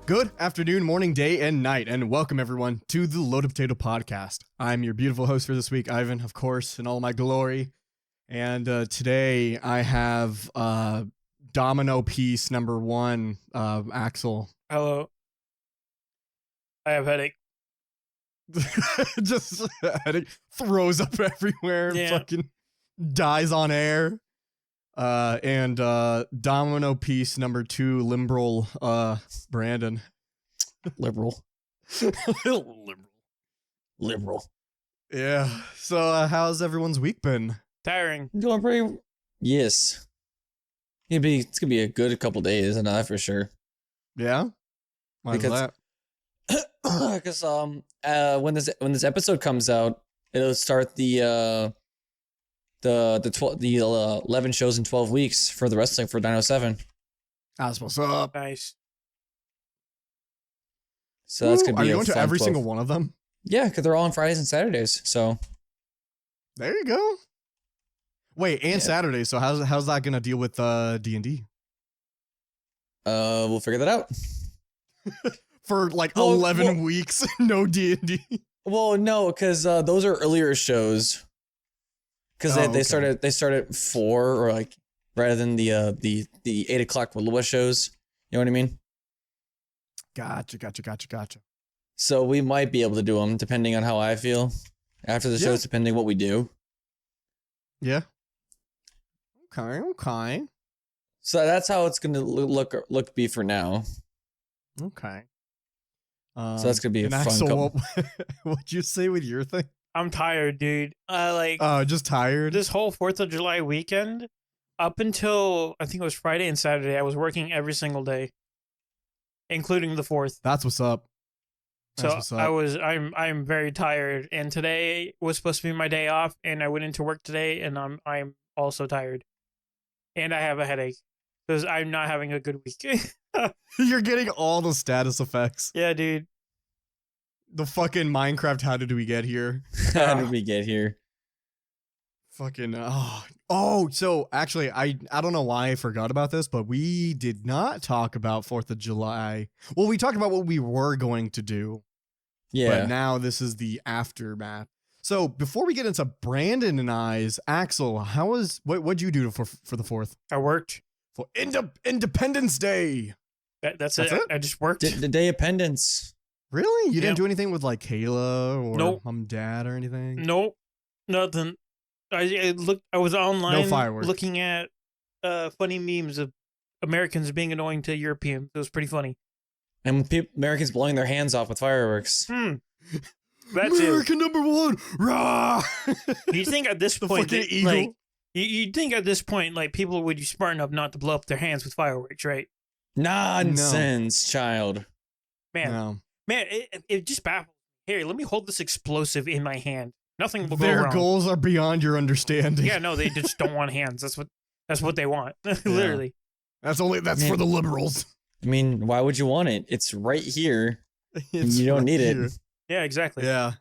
Good afternoon, morning, day, and night, and welcome everyone to the Loaded Potato Podcast. I'm your beautiful host for this week, Ivan, of course, in all my glory. And today I have Domino Piece number 1, Axel. Hello. I have headache. Just headache, throws up everywhere, Yeah. fucking dies on air. And Domino Piece number 2, Limbrel, Brandon. Liberal. Liberal. Yeah. So how's everyone's week been? Tiring. Going pretty. Yes. It's gonna be a good couple days, I know that for sure. Yeah. Why is Because- that? Because when this episode comes out, it'll start the 11 shows in 12 weeks for the wrestling for Dino 7. That's what's up. Nice. So that's gonna Are be you a going to fun every 12. single one of them? Yeah, because they're all on Fridays and Saturdays. So There you go. Wait, and Yeah. Saturday. So how's that gonna deal with D&D we'll figure that out. for like Well, 11 weeks? No D&D. Well, no, because those are earlier shows. Because Oh, they okay. start at 4 or like rather than the 8 o'clock Willowwest shows. You know what I mean? Gotcha. So we might be able to do them depending on how I feel after the Yeah. shows, depending what we do. Yeah. Okay. So that's how it's gonna look be for now. Okay. So that's gonna be a and fun Axel, couple. what'd you say with your thing? I'm tired, dude. Just tired. This whole 4th of July weekend, up until I think it was Friday and Saturday, I was working every single day, including the 4th. That's what's up. That's what's So up. I'm very tired, and today was supposed to be my day off, and I went into work today, and I'm also tired, and I have a headache because I'm not having a good week. You're getting all the status effects. Yeah, dude. The fucking Minecraft. How did we get here? How did we get here? Fucking so actually I don't know why I forgot about this, but we did not talk about 4th of July. Well, we talked about what we were going to do, Yeah. but now this is the aftermath. So before we get into Brandon and I's, Axel, what'd you do for the 4th? I worked. For Independence Day? That's That's it. it? I just worked. The day of pendants. Really? You Yeah. didn't do anything with like Kayla or Nope. mom and dad or anything? Nope, nothing. I looked. I was online fireworks. looking at funny memes of Americans being annoying to Europeans. It was pretty funny. And Americans blowing their hands off with fireworks. That too. American number 1. Rah! You think at this The point, fucking that, eagle. like, you think at this point, like people would be smart enough not to blow up their hands with fireworks, right? Nonsense, child. Man, No. man, it just baffles me. Here, let me hold this explosive in my hand. Nothing will go Their wrong. goals are beyond your understanding. Yeah, no, they just don't want hands. That's what they want. Literally. That's for Man. the liberals. I mean, why would you want it? It's right here. It's You don't right need here. it. Yeah, exactly. Yeah.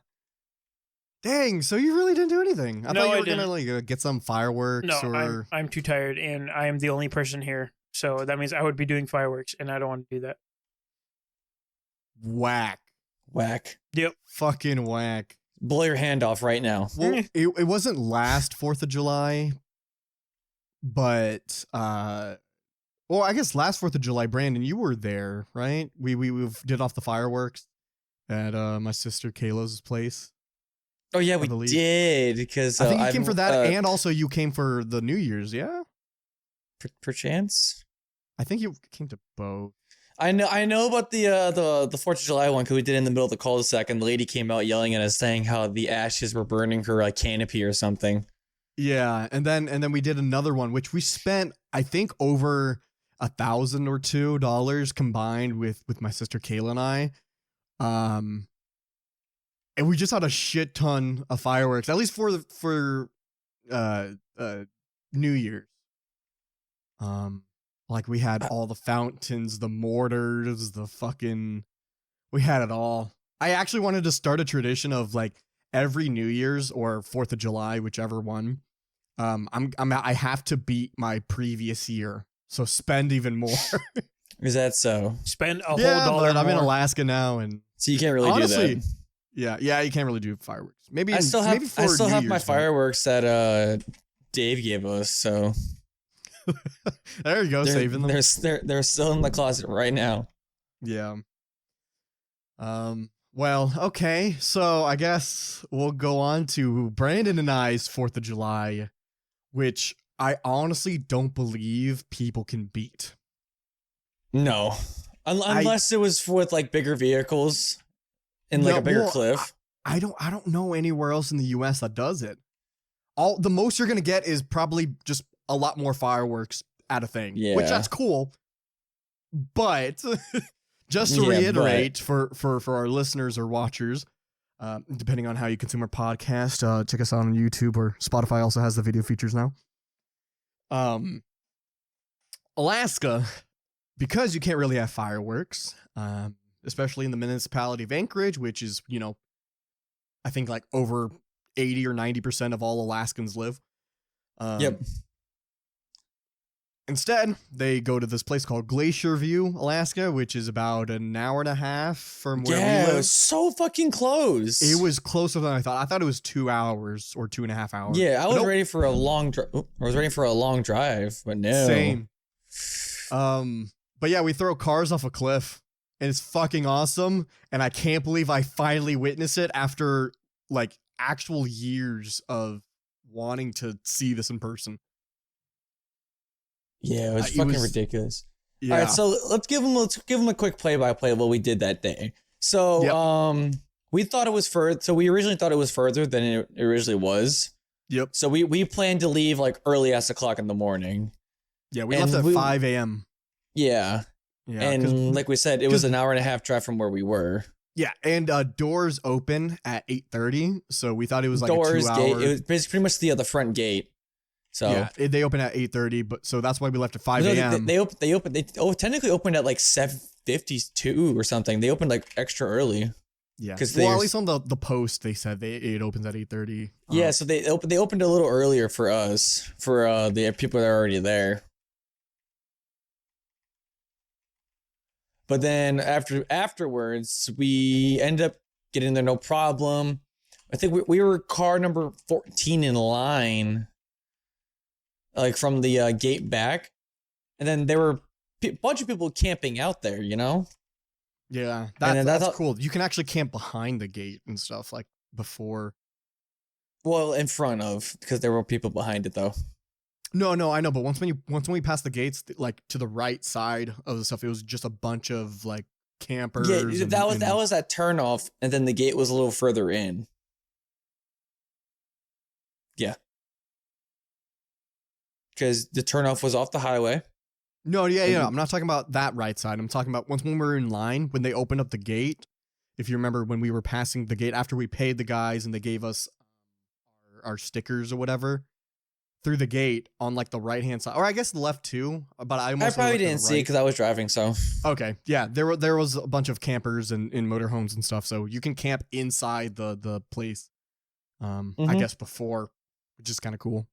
Dang, so you really didn't do anything. I No, thought you I were gonna didn't. like get some fireworks No, or I'm too tired, and I am the only person here. So that means I would be doing fireworks, and I don't want to do that. whack. Whack. Fucking whack. Blow your hand off right now. Well, it wasn't last 4th of July, but well, I guess last 4th of July, Brandon, you were there, right? We did off the fireworks at my sister Kayla's place. Oh yeah, we believe. did because I think you came for that, and also you came for the New Year's, yeah? perchance. I think you came to both. I know about the 4th of July one because we did it in the middle of the cul-de-sac, and the lady came out yelling at us saying how the ashes were burning her like canopy or something. Yeah, and then we did another one, which we spent, I think, over $1,000 or $2 combined with my sister Kayla and I. And we just had a shit ton of fireworks, at least for New Year's. Like we had all the fountains, the mortars, the fucking, we had it all. I actually wanted to start a tradition of like every New Year's or 4th of July, whichever one. I have to beat my previous year, so spend even more. Is that so? Spend a whole Yeah, dollar but I'm in more. Alaska now, and So you can't really honestly, do that. yeah, you can't really do fireworks. Maybe I still maybe have for I still New have my Year's, but- fireworks that Dave gave us. So There you go, saving them. they're still in the closet right now. Yeah. Well, okay. So I guess we'll go on to Brandon and I's 4th of July, which I honestly don't believe people can beat. No, unless it was with like bigger vehicles and like No, a bigger well, cliff. I don't know anywhere else in the US that does it. The most you're gonna get is probably just a lot more fireworks at a thing. Which Yeah. that's cool. But just to Yeah, reiterate for our listeners or watchers, depending on how you consume our podcast, check us out on YouTube, or Spotify also has the video features now. Alaska, because you can't really have fireworks, especially in the municipality of Anchorage, which is, I think like over 80 or 90% of all Alaskans live. Yep. Instead, they go to this place called Glacier View, Alaska, which is about an hour and a half from where Yeah, we it live. was so fucking close. It was closer than I thought. I thought it was 2 hours or 2.5 hours. Yeah, I But was nope, ready for a long drive. I was ready for a long drive, but no. Same. But yeah, we throw cars off a cliff, and it's fucking awesome. And I can't believe I finally witnessed it after like actual years of wanting to see this in person. Yeah, it was It fucking was- ridiculous. Yeah. All right, so let's give them a quick play-by-play of what we did that day. So, Yep. we thought it was further. So we originally thought it was further than it originally was. Yep. So we planned to leave like early as o'clock in the morning. Yeah, we and left at we- 5 a.m. Yeah, Yeah, 'cause- and like we said, it was an hour and a half drive from where we were. yeah, and doors open at 8:30, so we thought it was like Doors, a 2 gate. hour. It was pretty much the front gate. So Yeah, they open at 8:30, but so that's why we left at 5 No, a.m. they technically opened at like 7:52 or something. They opened like extra early. Yeah, 'Cause well, at there's- least on the post they said it opens at 8:30. Yeah, so they opened a little earlier for us, for the people that are already there. But then afterwards, we ended up getting there no problem. I think we were car number 14 in line, like from the gate back, and then there were a bunch of people camping out there. Yeah, then that's that's- cool. You can actually camp behind the gate and stuff like before. Well, in front of, because there were people behind it though. No, I know, but once when we passed the gates, like to the right side of the stuff, it was just a bunch of like campers. Yeah, and- that and- was that turnoff, and then the gate was a little further in. Yeah, because the turnoff was off the highway. No, yeah. Mhm. I'm not talking about that right side. I'm talking about when we were in line, when they opened up the gate. If you remember when we were passing the gate after we paid the guys and they gave us our stickers or whatever through the gate on like the right hand side, or I guess the left too. But I I almost probably looked to the didn't see it right. because I was driving. So Okay, yeah, there was a bunch of campers and in motorhomes and stuff, so you can camp inside the place. I Mhm. guess before, which is kind of cool.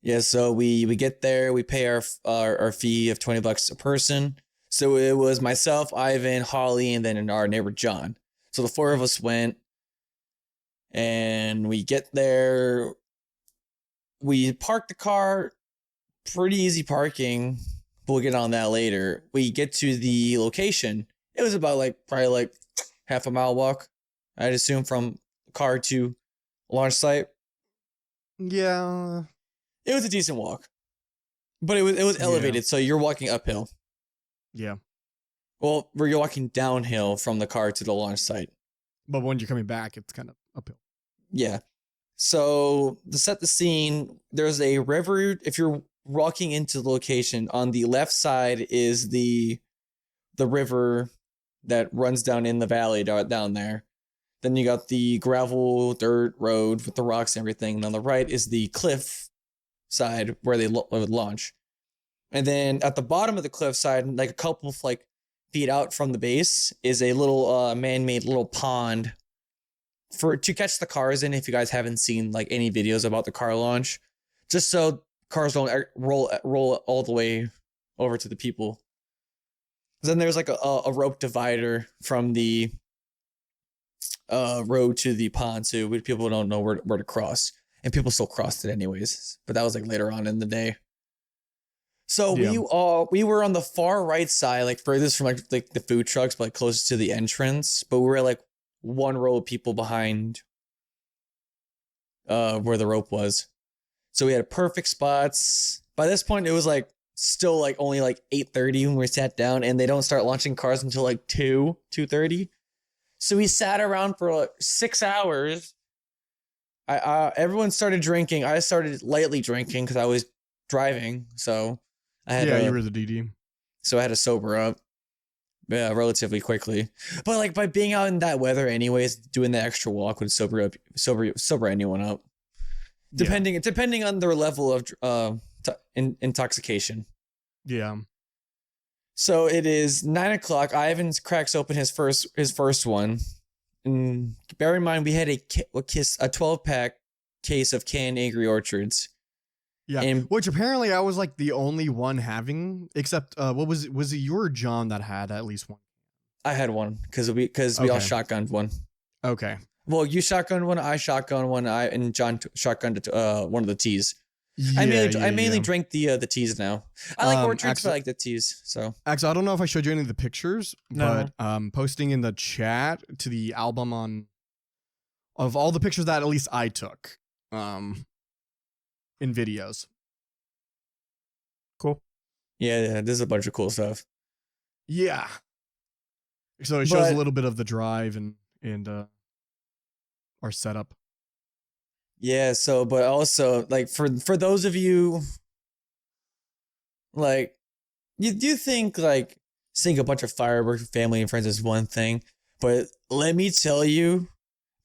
yeah, so we get there, we pay our fee of $20 a person. So it was myself, Ivan, Holly, and then our neighbor John. So the four of us went, and we get there. We parked the car, pretty easy parking. We'll get on that later. We get to the location. It was about probably like half a mile walk, I'd assume, from car to launch site. Yeah, It was a decent walk, but it was Yeah. elevated, so you're walking uphill. yeah. Well, you're walking downhill from the car to the launch site. But when you're coming back, it's kind of uphill. Yeah. So to set the scene, there's a river. If you're walking into the location, on the left side is the river that runs down in the valley down there. Then you got the gravel dirt road with the rocks and everything. And on the right is the cliff side where they would launch. And then at the bottom of the cliff side, like a couple of feet out from the base, is a little man-made little pond to catch the cars in. If you guys haven't seen any videos about the car launch, just so cars don't roll all the way over to the people. Then there's like a rope divider from the road to the pond, so people don't know where to cross, and people still crossed it anyways. But that was like later on in the day. So we were on the far right side, like furthest from like the food trucks, but like closest to the entrance. But we were like one row of people behind where the rope was. So we had perfect spots. By this point, it was like still like only like 8:30 when we sat down, and they don't start launching cars until like 2:30. So we sat around for like 6 hours. Everyone started drinking. I started lightly drinking because I was driving, so I had you were the DD. So I had to sober up, relatively quickly. But like by being out in that weather, anyways, doing the extra walk would sober anyone up, depending on their level of intoxication. Yeah. So it is 9:00. Ivan cracks open his first one. And bear in mind, we had a 12-pack case of canned Angry Orchards. Yeah, and, which apparently I was like the only one having, except what was it you or John that had at least one? I had one because we all shotgunned one. Okay. Well, you shotgunned one, I shotgunned one, and John shotgunned one of the teas. Yeah, I mainly drink the teas now. I like orchards, but I like the teas. So actually, I don't know if I showed you any of the pictures, No. but posting in the chat to the album of all the pictures that at least I took, in videos. Cool. Yeah, there's a bunch of cool stuff. Yeah. So it shows a little bit of the drive and our setup. Yeah, so but also like for those of you like you do think like seeing a bunch of fireworks with family and friends is one thing, but let me tell you,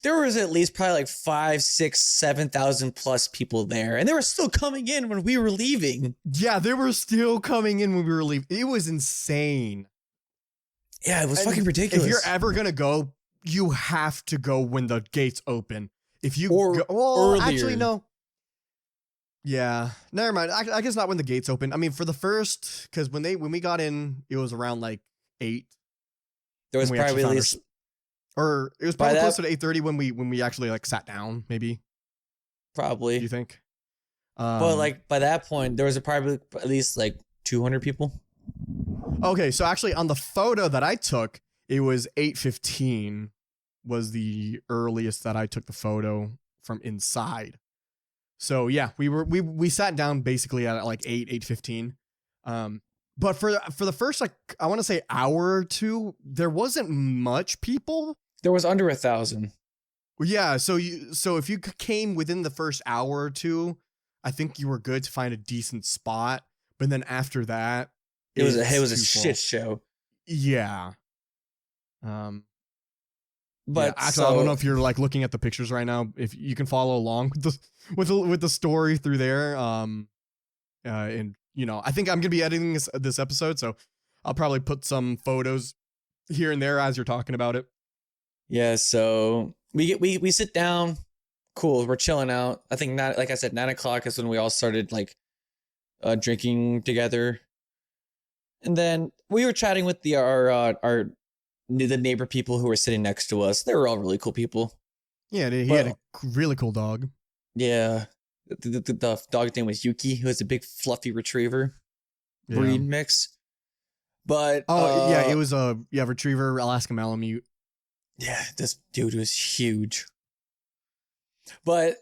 there was at least probably like 5, 6, 7,000 plus people there, and they were still coming in when we were leaving. Yeah, they were still coming in when we were leaving. It was insane. Yeah, it was fucking ridiculous. If you're ever gonna go, you have to go when the gates open. If you earlier. Actually no. Yeah, never mind. I guess not when the gates open. I mean, for the first, because when we got in, it was around like 8. There was probably at least, or it was probably closer to 8:30 when we actually like sat down. Maybe. Probably. Do you think? But like by that point, there was probably at least like 200 people. Okay, so actually on the photo that I took, it was 8:15 was the earliest that I took the photo from inside. So yeah, we sat down basically at like 8:15. But for the first like I want to say hour or two, there wasn't much people. There was under 1,000. Yeah, so if you came within the first hour or two, I think you were good to find a decent spot. But then after that, it was a shit show. Yeah. But yeah, actually, I don't know if you're like looking at the pictures right now. If you can follow along with the story through there, and you know, I think I'm gonna be editing this episode, so I'll probably put some photos here and there as you're talking about it. Yeah, so we sit down, cool. We're chilling out. I think like I said, 9:00 is when we all started like drinking together, and then we were chatting with the neighbor people who were sitting next to us. They were all really cool people. Yeah, he had a really cool dog. Yeah, the dog's name was Yuki, who was a big fluffy retriever breed mix. But it was a retriever Alaska Malamute. Yeah, this dude was huge. But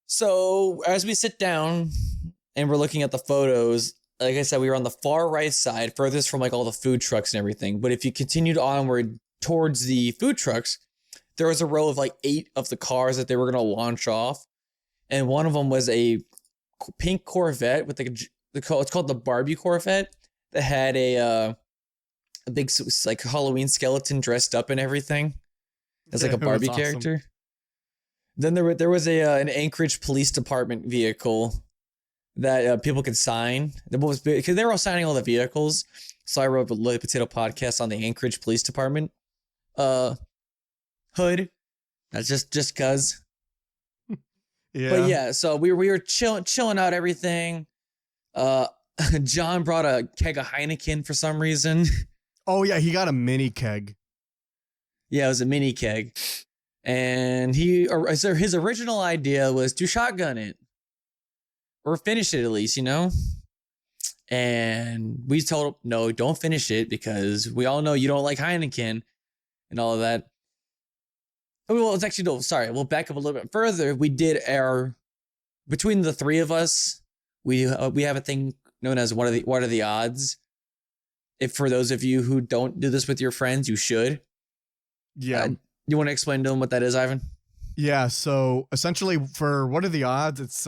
so as we sit down and we're looking at the photos, like I said, we were on the far right side, furthest from like all the food trucks and everything. But if you continued onward towards the food trucks, there was a row of like 8 of the cars that they were going to launch off. And one of them was a pink Corvette with like it's called the Barbie Corvette that had a big like Halloween skeleton dressed up and everything. It's like a Barbie character. Awesome. Then there was an Anchorage Police Department vehicle that people could sign. Because they were all signing all the vehicles. So I wrote a Loaded Potato podcast on the Anchorage Police Department hood. That's just cause. Yeah. But yeah, so we were chilling out everything. John brought a keg of Heineken for some reason. Oh yeah, he got a mini keg. Yeah, it was a mini keg. And his original idea was to shotgun it. Or finish it at least, you know? And we told him, no, don't finish it because we all know you don't like Heineken and all of that. Well, it's actually, no, sorry. We'll back up a little bit further. We did between the three of us, we have a thing known as what are the odds? If for those of you who don't do this with your friends, you should. Yeah. You want to explain to them what that is, Ivan? Yeah, so essentially for what are the odds? It's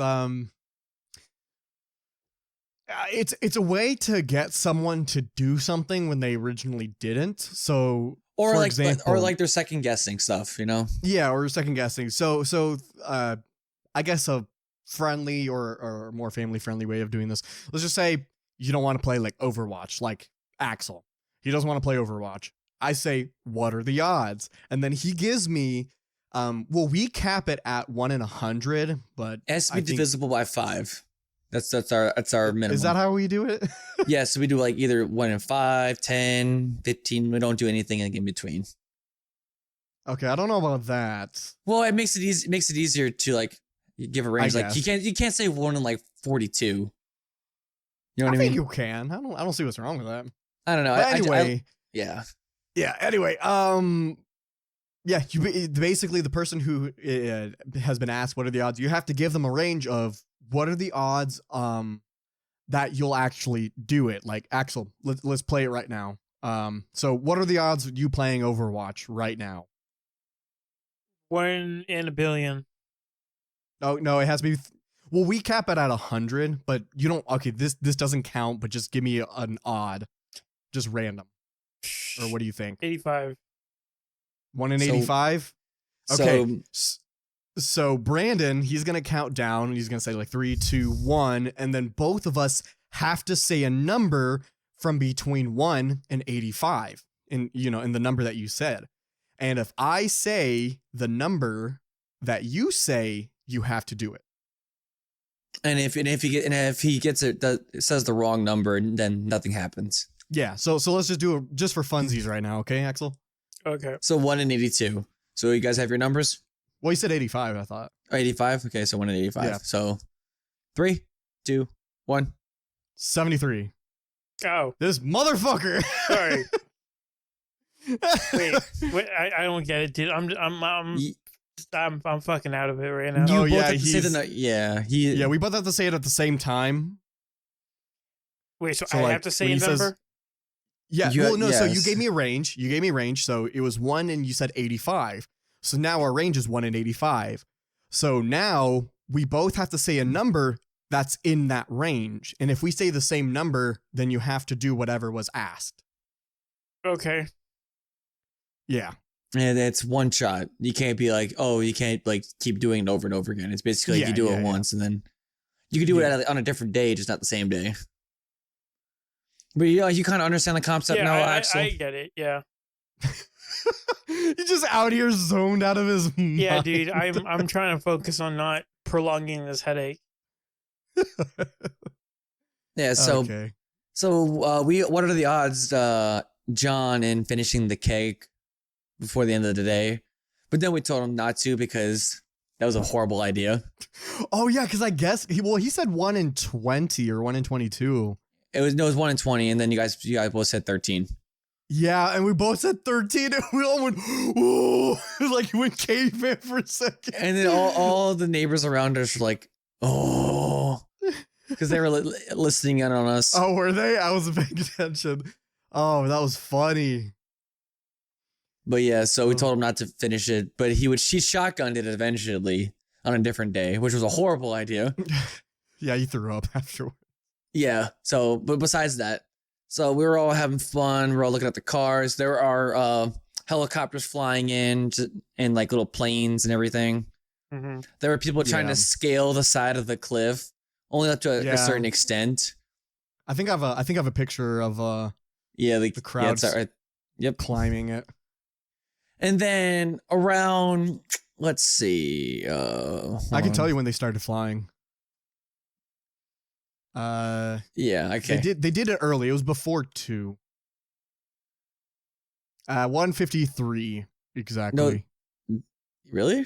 a way to get someone to do something when they originally didn't. So Or for like example, they're second guessing stuff, you know? yeah, or second guessing. So I guess a friendly or more family friendly way of doing this. Let's just say you don't want to play like Overwatch, like Axel. He doesn't want to play Overwatch. I say, what are the odds? And then he gives me, well, we cap it at 1 in 100, but It has to I be think- divisible by 5. That's our minimum. Is that how we do it? Yeah, so we do like either 1 in 5, 10, 15. We don't do anything in between. Okay, I don't know about that. Well, it makes it easy. It makes it easier to like give a range. Like guess. you can't say 1 in like 42. You know what I think mean? you can. I don't see what's wrong with that. I don't know. But anyway, yeah. yeah. Anyway, yeah. You basically the person who has been asked what are the odds. You have to give them a range of what are the odds that you'll actually do it. Like Axel, let's play it right now. So what are the odds of you playing Overwatch right now? 1 in a billion. Oh no, it has to be. Well, we cap it at 100, but you don't. Okay, this doesn't count. But just give me an odd, just random. Or what do you think? 85. 1 in So- 85. Okay. So So Brandon, he's gonna count down. And he's gonna say like 3, 2, 1, and then both of us have to say a number from between 1 and 85, in the number that you said. And if I say the number that you say, you have to do it. and if he gets it says the wrong number, then nothing happens. Yeah. So let's just do it just for funsies right now, okay, Axel? Okay. So 1 in 82. So you guys have your numbers? Well, you said 85, I thought. 85. Okay, so 1 in 85. Yeah. So 3, 2, 1. 73. Oh, This motherfucker. sorry. Wait, I don't get it, dude. I'm fucking out of it right now. You Oh, both yeah, have to say the he's- yeah. Yeah, we both have to say it at the same time. Wait, so So, I like, have to say when a he says- number? Yeah. You- Well, no. So you yes. gave me a range. So it was 1, and you said 85. So now our range is 1 in 85. So now we both have to say a number that's in that range. And if we say the same number, then you have to do whatever was asked. Okay. Yeah. And it's one shot. You can't be like, oh, you can't like keep doing it over and over again. It's basically like Yeah, you do yeah, it yeah. once and then you can do Yeah. it on a different day, just not the same day. But you kind of understand the concept Yeah, now, I Axel. get it. Yeah. He's just out here zoned out of his Yeah, mind. dude. I'm trying to focus on not prolonging this headache. Yeah. So Okay. what are the odds, John, in finishing the cake before the end of the day? But then we told him not to because that was a horrible idea. Oh yeah, because I guess he said 1 in 20 or 1 in 22. It was 1 in 20, and then you guys both said 13. Yeah, and we both said 13, and we all went, ooh, like went caveman for a second. And then all the neighbors around us were like, oh, because they were listening in on us. Oh, were they? I wasn't paying attention. Oh, that was funny. But yeah, so we told him not to finish it, but she shotgunned it eventually on a different day, which was a horrible idea. Yeah, you threw up afterward. Yeah. So, but besides that, so we were all having fun. We we're all looking at the cars. There are helicopters flying in and like little planes and everything. Mm-hmm. There were people trying Yeah. to scale the side of the cliff, only up to Yeah. a certain extent. I think I have a picture of Yeah, the crowds Yep. climbing it. And then around, let's see. I can tell you when they started flying. Yeah. Okay. They did it early. It was before 2. 1:53 exactly. Really?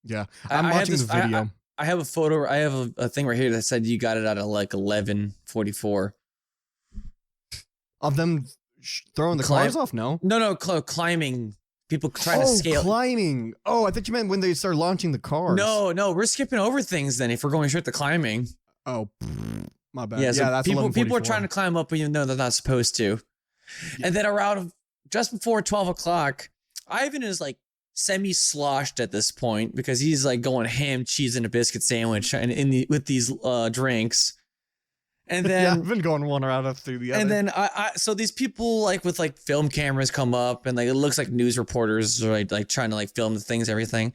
Yeah, I- I'm I have watching this- the video. I have a photo. I have a thing right here that said you got it at like 11:44. Of them throwing the Climb- cars off? No. No, climbing. People trying to scale. Climbing. Oh, I thought you meant when they start launching the cars. No, we're skipping over things then if we're going straight to climbing. Oh, my bad. Yeah, so that's people are 11:44. trying to climb up even though they're not supposed to. Yeah. And then around just before 12 o'clock, Ivan is like semi-sloshed at this point because he's like going ham, cheese, and a biscuit sandwich and with these drinks. And Yeah, then I've been going one route up through the other. and then so these people like with like film cameras come up and like it looks like news reporters are like trying to like film the things, everything.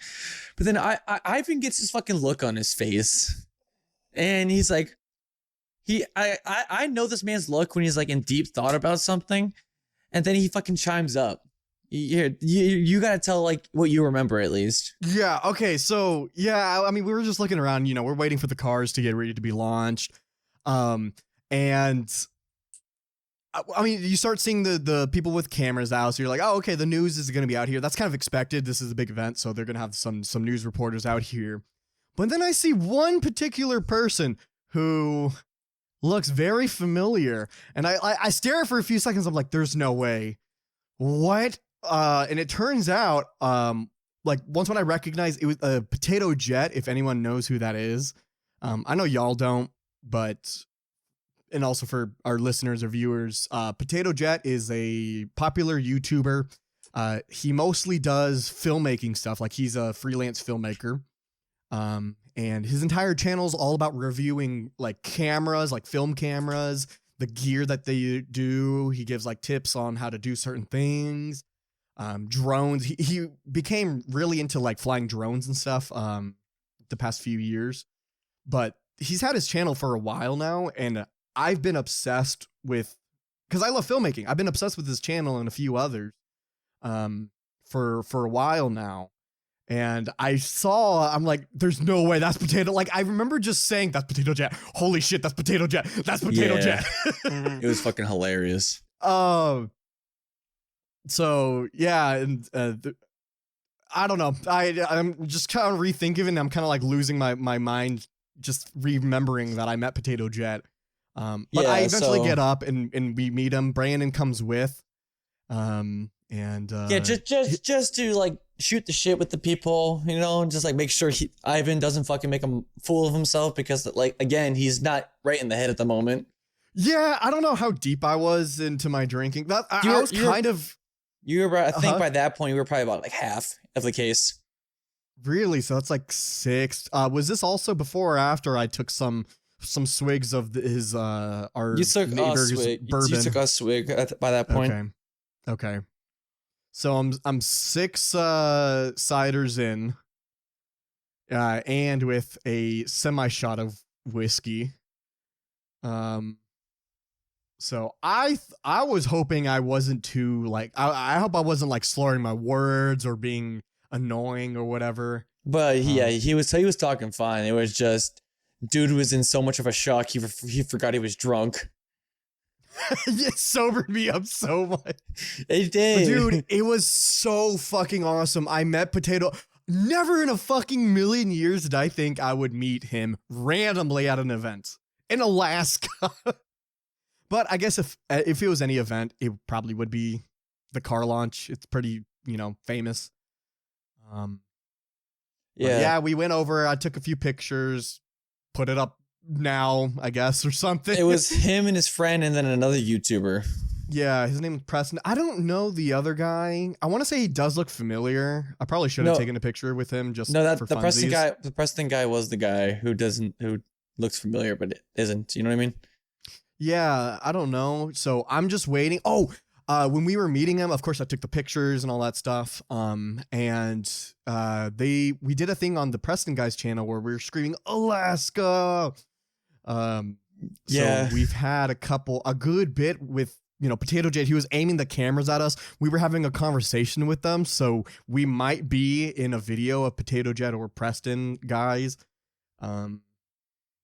But then Ivan gets this fucking look on his face. And he's like, I know this man's look when he's like in deep thought about something, and then he fucking chimes up. You gotta tell like what you remember at least. Yeah. Okay. So yeah, I mean, we were just looking around. You know, we're waiting for the cars to get ready to be launched, and I mean, you start seeing the people with cameras out. So you're like, oh, okay, the news is going to be out here. That's kind of expected. This is a big event, so they're going to have some news reporters out here. But then I see one particular person who looks very familiar, and I stare for a few seconds. I'm like, there's no way. What? And it turns out, like once when I recognized it was a Potato Jet, if anyone knows who that is. I know y'all don't, but, and also for our listeners or viewers, Potato Jet is a popular YouTuber. He mostly does filmmaking stuff. Like he's a freelance filmmaker. And his entire channel is all about reviewing like cameras, like film cameras, the gear that they do. He gives like tips on how to do certain things. Drones. He became really into like flying drones and stuff the past few years. But he's had his channel for a while now, and I've been obsessed with, because I love filmmaking. I've been obsessed with his channel and a few others for a while now. And I'm like, there's no way that's Potato. Like, I remember just saying, that's Potato Jet. Holy shit, that's Potato Jet. That's Potato Jet. It was fucking hilarious. So yeah, and I don't know. I'm just kind of rethinking, and I'm kind of like losing my mind just remembering that I met Potato Jet. But Yeah, I eventually so- get up and we meet him. Brandon comes with. Yeah, just to like shoot the shit with the people, you know, and just like make sure Ivan doesn't fucking make a fool of himself because like again, he's not right in the head at the moment. Yeah, I don't know how deep I was into my drinking. That I You're- was you're- kind of You were, I think Uh-huh. by that point you were probably about like half of the case. really, so that's like 6. Was this also before or after I took some swigs of his our You took a neighbor's swig. bourbon? You took a swig by that point. Okay. So I'm 6 ciders in, and with a semi shot of whiskey. So I was hoping I wasn't too like I hope I wasn't like slurring my words or being annoying or whatever. But he was talking fine. It was just dude was in so much of a shock he forgot he was drunk. It sobered me up so much. It did, Dude, it was so fucking awesome. I met Potato. Never in a fucking million years did I think I would meet him randomly at an event in Alaska. But I guess if it was any event, it probably would be the car launch. It's pretty, famous. Yeah, we went over. I took a few pictures, put it up now, I guess, or something. It was him and his friend, and then another YouTuber. Yeah, his name is Preston. I don't know the other guy. I want to say he does look familiar. I probably should have taken a picture with him just No, for the Preston funsies. guy. The Preston guy was the guy who looks familiar but it isn't. You know what I mean? Yeah, I don't know. So I'm just waiting. Oh, when we were meeting him, of course, I took the pictures and all that stuff. And we did a thing on the Preston guy's channel where we were screaming Alaska. Yeah. So we've had a good bit with, Potato Jet. He was aiming the cameras at us. We were having a conversation with them. So we might be in a video of Potato Jet or Preston guys.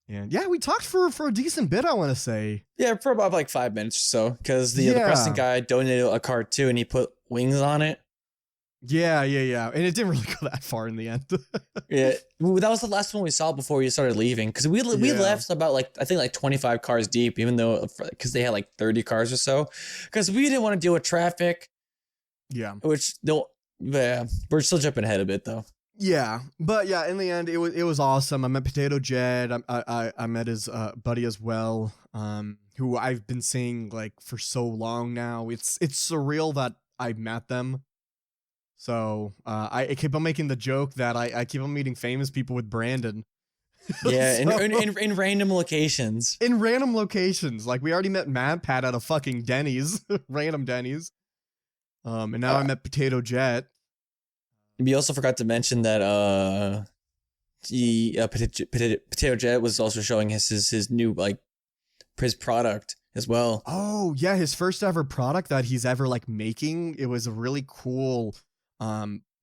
And yeah, we talked for a decent bit, I want to say. Yeah, for about like 5 minutes or so, because the Preston guy donated a card too, and he put wings on it. Yeah. And it didn't really go that far in the end. Yeah, that was the last one we saw before we started leaving, because we left about like I think like 25 cars deep, even though because they had like 30 cars or so, because we didn't want to deal with traffic. Yeah. Which they'll, yeah, we're still jumping ahead a bit though. Yeah, but yeah, in the end, it was awesome. I met Potato Jet. I met his buddy as well, who I've been seeing like for so long now. It's surreal that I met them. So I keep on making the joke that I keep on meeting famous people with Brandon. Yeah, So- in random locations. in random locations. Like we already met Mad Pat at a fucking Denny's, random Denny's. And now I met Potato Jet. We also forgot to mention that Potato Jet was also showing his new like his product as well. Oh yeah, his first ever product that he's ever like making. It was a really cool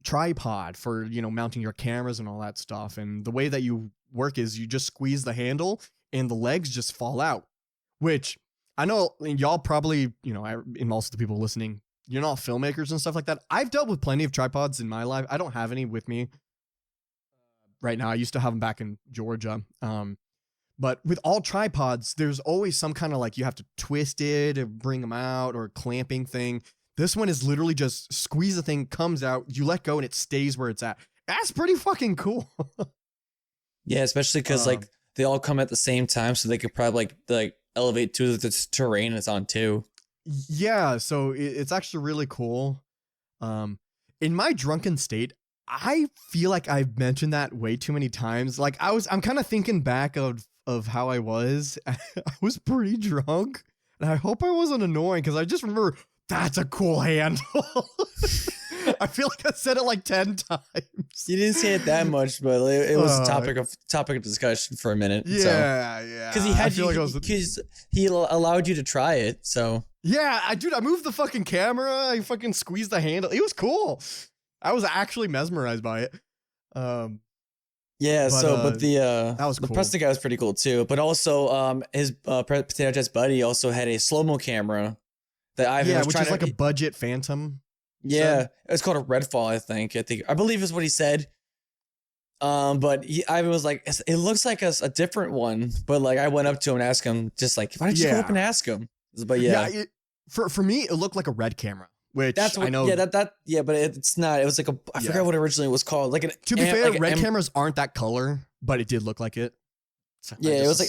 tripod for, you know, mounting your cameras and all that stuff. And the way that you work is you just squeeze the handle and the legs just fall out. Which I know y'all probably, you know, and also the people listening, you're not filmmakers and stuff like that. I've dealt with plenty of tripods in my life. I don't have any with me right now. I used to have them back in Georgia. But with all tripods, there's always some kind of like you have to twist it or bring them out or clamping thing. This one is literally just squeeze the thing, comes out, you let go and it stays where it's at. That's pretty fucking cool. Yeah, especially because like they all come at the same time, so they could probably like elevate to the terrain it's on too. Yeah, so it's actually really cool. In my drunken state, I feel like I've mentioned that way too many times. Like I'm kind of thinking back of how I was. I was pretty drunk, and I hope I wasn't annoying because I just remember that's a cool handle. I feel like I said it like 10 times. You didn't say it that much, but it was a topic of discussion for a minute. Yeah. Because he had you, like because he allowed you to try it. So yeah, I moved the fucking camera. I fucking squeezed the handle. It was cool. I was actually mesmerized by it. Yeah. But that was the cool. Preston guy was pretty cool too. But also, his Potato Jet's buddy also had a slow-mo camera that Ivan was which trying is like a budget Phantom. Yeah, it's called a Redfall, I believe is what he said. But Ivan was like, it looks like a different one. But like, I went up to him and asked him, just like, why don't you go up and ask him? But yeah, for me, it looked like a red camera, which that's what, I know. Yeah, but it's not. It was like I forgot what originally it was called. Like to be fair, red cameras aren't that color, but it did look like it. So yeah, it was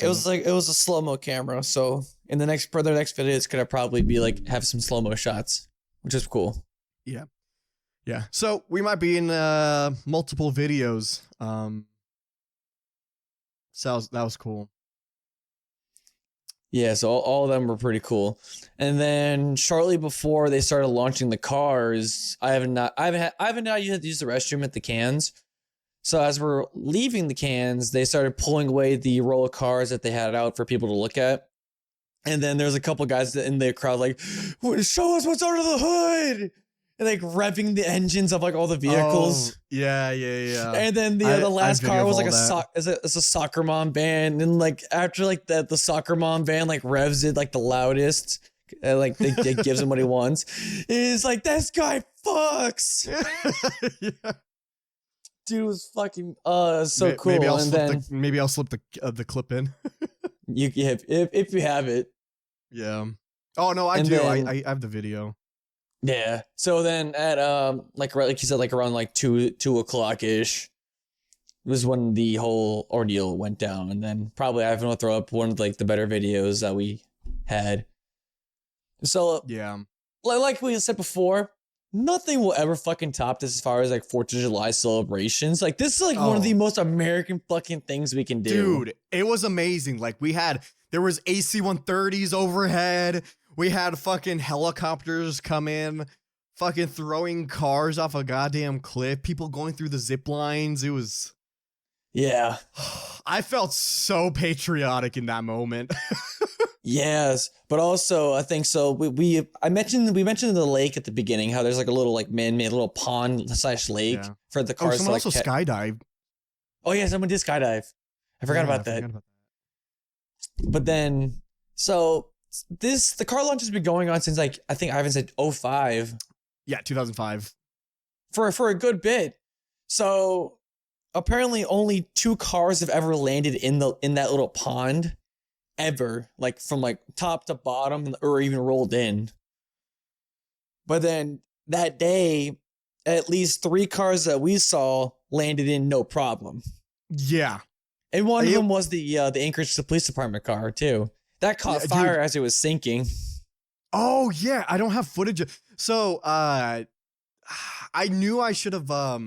a slow mo camera. So in the next video, it's gonna probably be like have some slow mo shots, which is cool. Yeah. So we might be in multiple videos. So that was cool. Yeah, so all of them were pretty cool. And then shortly before they started launching the cars, I haven't not used the restroom at the cans. So as we're leaving the cans, they started pulling away the roll of cars that they had out for people to look at. And then there's a couple guys in the crowd like, show us what's under the hood. And like revving the engines of like all the vehicles. Oh, yeah. And then the last car was like it's a soccer mom band, and like after like the soccer mom band like revs it like the loudest, like it gives him what he wants. It's like this guy fucks. Yeah. Dude was fucking so cool. Maybe I'll slip the clip in. if you have it. Yeah. Oh no, I do. Then, I have the video. Yeah. So then at like you said, like around like 2:00 ish was when the whole ordeal went down, and then probably Ivan will throw up one of like the better videos that we had. So yeah, like we said before, nothing will ever fucking top this as far as like 4th of July celebrations. Like this is like one of the most American fucking things we can do. Dude, it was amazing. Like there was AC-130s overhead. We had fucking helicopters come in, fucking throwing cars off a goddamn cliff, people going through the zip lines. It was... Yeah. I felt so patriotic in that moment. Yes, but also I think so. We mentioned the lake at the beginning, how there's like a little like man-made little pond / lake for the cars. Someone also skydived. Oh yeah, someone did skydive. I forgot about that. But then, so the car launch has been going on since like I think Ivan said 05 Yeah, 2005. for a good bit. So apparently only 2 cars have ever landed in that little pond ever, like from like top to bottom or even rolled in. But then that day, at least 3 cars that we saw landed in no problem. Yeah. And one of them was the Anchorage Police Department car too. That caught fire as it was sinking. Oh yeah, I don't have footage. So I knew I should have I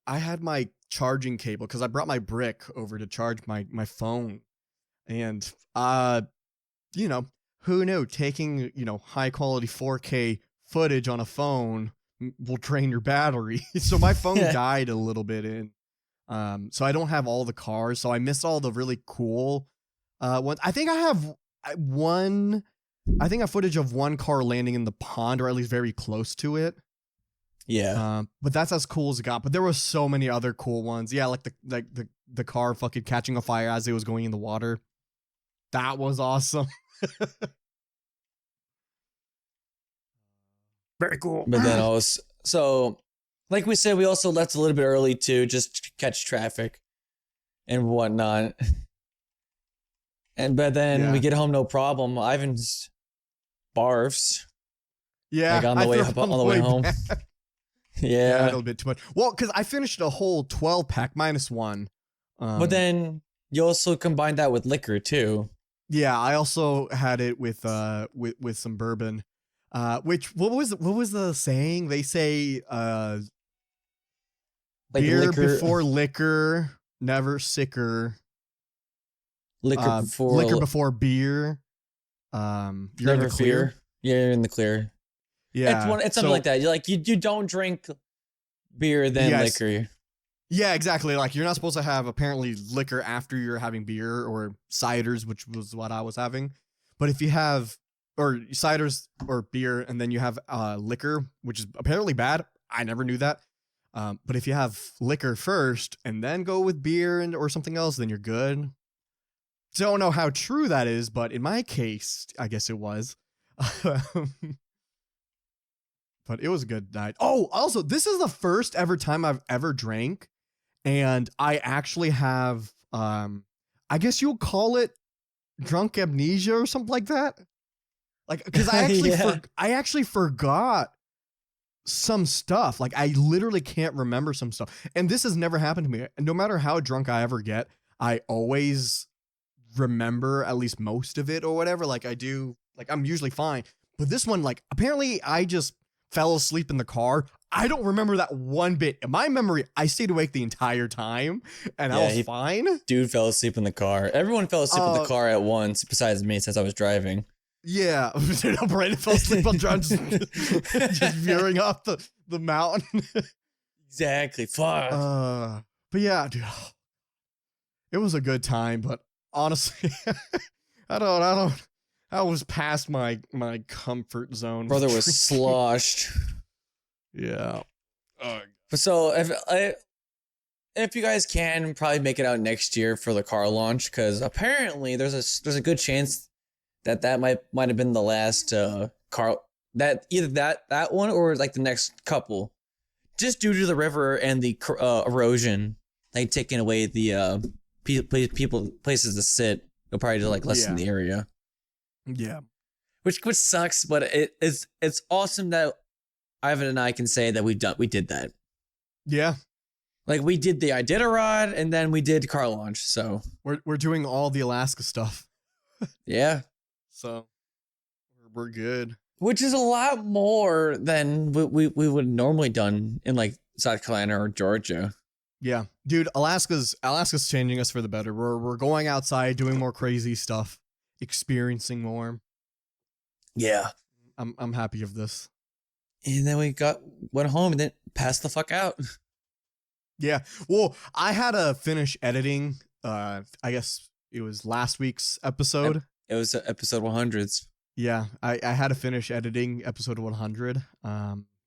had my charging cable because I brought my brick over to charge my phone. And you know, who knew taking, high quality 4K footage on a phone will drain your battery. So my phone died a little bit in. So I don't have all the cars, so I missed all the really cool ones. I think I have footage of one car landing in the pond, or at least very close to it. Yeah. But that's as cool as it got. But there were so many other cool ones. Yeah, like the car fucking catching a fire as it was going in the water. That was awesome. Very cool. But then also, so like we said, we also left a little bit early too, just to catch traffic and whatnot. But then we get home no problem. Ivan's barfs. Yeah, like on the way home. Yeah, a little bit too much. Well, because I finished a whole 12-pack minus one. But then you also combined that with liquor too. Yeah, I also had it with some bourbon. Which what was the saying? They say like beer liquor, before liquor, never sicker. Liquor before beer. You're never in the clear. fear. Yeah, you're in the clear. Yeah, it's something like that. You're like you don't drink beer then liquor. Yeah, exactly. Like you're not supposed to have apparently liquor after you're having beer or ciders, which was what I was having. But if you have or ciders or beer and then you have liquor, which is apparently bad, I never knew that. But if you have liquor first and then go with beer or something else, then you're good. Don't know how true that is, but in my case, I guess it was. But it was a good night. Oh, also, this is the first ever time I've ever drank, and I actually have, I guess you'll call it drunk amnesia or something like that. Like, because I actually forgot some stuff. Like, I literally can't remember some stuff, and this has never happened to me. And no matter how drunk I ever get, I always remember at least most of it or whatever. Like I do, like I'm usually fine. But this one, like apparently I just fell asleep in the car. I don't remember that one bit. In my memory, I stayed awake the entire time and I was fine. Dude fell asleep in the car. Everyone fell asleep in the car at once, besides me, since I was driving. Yeah, Brandon fell asleep on driving, just veering off the mountain. Exactly. Fuck. But yeah, dude, it was a good time. But honestly, I was past my comfort zone. Brother was sloshed. Yeah. But so if you guys can probably make it out next year for the car launch, because apparently there's a good chance that might have been the last car that either that one or like the next couple, just due to the river and the erosion, like taking away the places to sit. You'll probably just like lessen the area. Yeah, which sucks, but it's awesome that Ivan and I can say that we did that. Yeah, like we did the Iditarod and then we did car launch. So we're doing all the Alaska stuff. Yeah, so we're good. Which is a lot more than we would normally done in like South Carolina or Georgia. Yeah, dude, Alaska's changing us for the better. We're going outside, doing more crazy stuff, experiencing more. Yeah, I'm happy of this. And then we went home and then passed the fuck out. Yeah, well, I had to finish editing. I guess it was last week's episode. It was episode 100s. Yeah, I had to finish editing episode 100.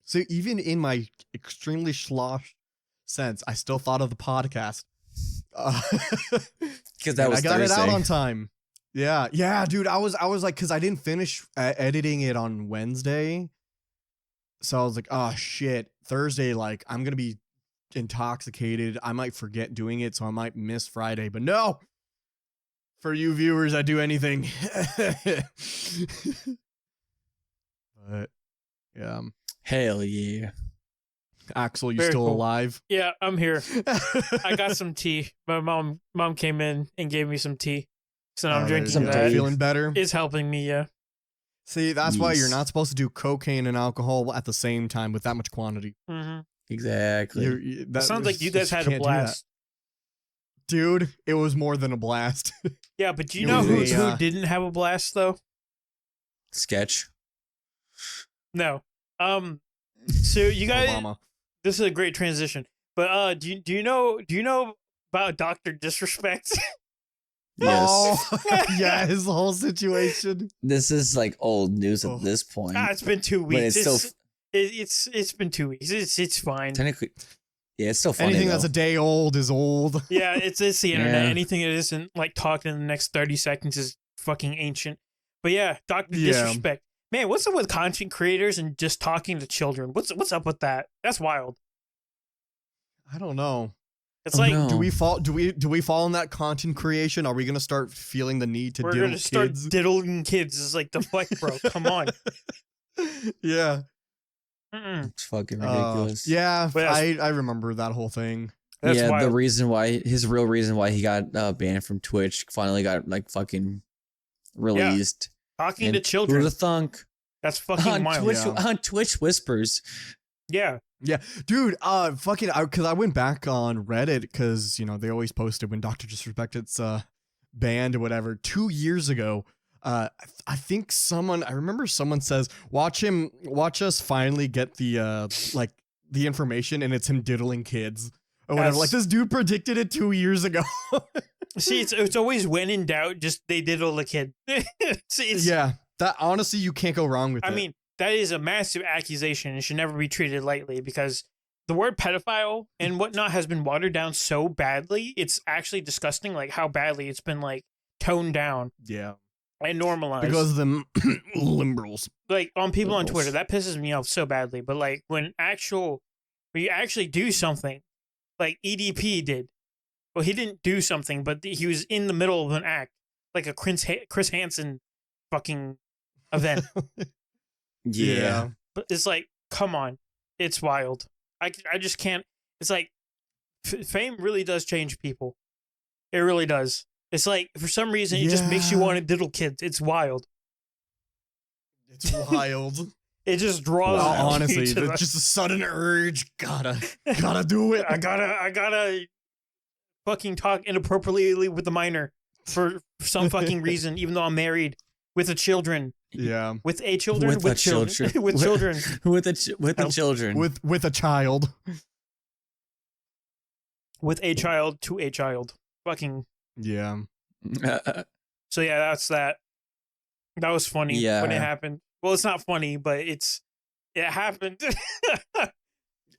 So even in my extremely sloshed sense, I still thought of the podcast. Because that was I got Thursday. it out on time. Yeah, dude. I was like, because I didn't finish editing it on Wednesday, so I was like, oh shit, Thursday. Like, I'm gonna be intoxicated. I might forget doing it, so I might miss Friday. But no, for you viewers, I do anything. But yeah, Hell yeah. Axel, you Very still cool. alive? Yeah, I'm here. I got some tea. My mom came in and gave me some tea, so now I'm drinking Some that. tea. Feeling better. It's helping me. Yeah. See, that's why you're Yes. not supposed to do cocaine and alcohol at the same time with that much quantity. Mm-hmm. Exactly. That Sounds like you guys had a can't do that. blast. Dude, it was more than a blast. Yeah, but do you It know was who a, didn't have a blast though? Sketch. No. So you guys, Obama. this is a great transition. But do you know about Dr. Disrespect? Yes. Oh, yeah, his whole situation. This is like old news Oh. at this point. It's been 2 but weeks. it's still It's been 2 weeks. It's fine. technically, yeah, it's still funny. Anything though. that's a day old is old. Yeah, it's the internet. Yeah. Anything that isn't like talked in the next 30 seconds is fucking ancient. But yeah, Dr. Yeah. Disrespect. Man, what's up with content creators and just talking to children? What's up with that? That's wild. I don't know. It's Oh, like no. Do we fall in that content creation? Are we gonna start feeling the need to we're diddle gonna start kids? diddling kids. It's like the fuck, bro. Come on. Yeah. Mm-mm. It's fucking ridiculous. Yeah, But that's- I remember that whole thing. That's yeah, wild. the reason why his real reason why he got banned from Twitch finally got like fucking released. Talking And to children. Who'd have thunk? That's fucking On wild. Twitch, Yeah. on Twitch Whispers. Yeah. Yeah, dude. Fucking, because I went back on Reddit because they always posted when Doctor Disrespected's banned or whatever 2 years ago. I think I remember someone says, watch us finally get the like the information, and it's him diddling kids or whatever. Yes. Like, this dude predicted it 2 years ago. See, it's always when in doubt, just they diddle the kid. It's, Yeah, that honestly, you can't go wrong with it. I mean, that is a massive accusation and should never be treated lightly because the word pedophile and whatnot has been watered down so badly. It's actually disgusting, like how badly it's been like toned down yeah, and normalized. because of them liberals. like on people on Liberals. Twitter, that pisses me off so badly. But like when you actually do something, like EDP did. Well, he didn't do something, but he was in the middle of an act, like a Chris Hansen fucking event. Yeah. But it's like, come on, it's wild. I just can't. It's like fame really does change people. It really does. It's like for some reason it just makes you Yeah. want to diddle kids. It's wild. It's wild. It just draws. Well, you honestly, to there's the- just a sudden urge. Gotta do it. I gotta fucking talk inappropriately with the minor for some fucking reason, even though I'm married with a children. Yeah, With a children? With the children. children. with children. with the children. with a child. With a child to a child. Fucking. Yeah, So yeah, that's that. That was funny when it Yeah. happened. Well, it's not funny, but it happened.